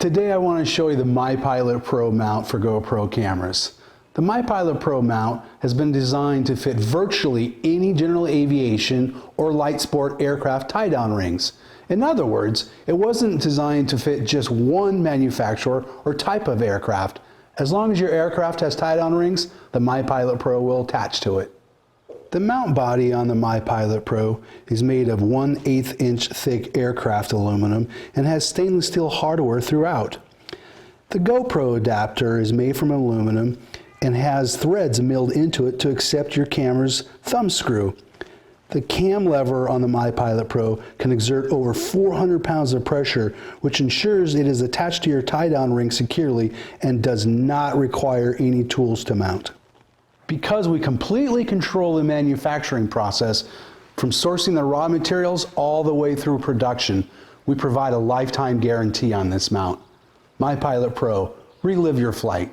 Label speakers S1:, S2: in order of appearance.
S1: Today I want to show you the MyPilotPro mount for GoPro cameras. The MyPilotPro mount has been designed to fit virtually any general aviation or light sport aircraft tie-down rings. In other words, it wasn't designed to fit just one manufacturer or type of aircraft. As long as your aircraft has tie-down rings, the MyPilotPro will attach to it. The mount body on the MyPilotPro is made of 1/8 inch thick aircraft aluminum and has stainless steel hardware throughout. The GoPro adapter is made from aluminum and has threads milled into it to accept your camera's thumb screw. The cam lever on the MyPilotPro can exert over 400 pounds of pressure, which ensures it is attached to your tie-down ring securely and does not require any tools to mount. Because we completely control the manufacturing process, from sourcing the raw materials all the way through production, we provide a lifetime guarantee on this mount. MyPilotPro, relive your flight.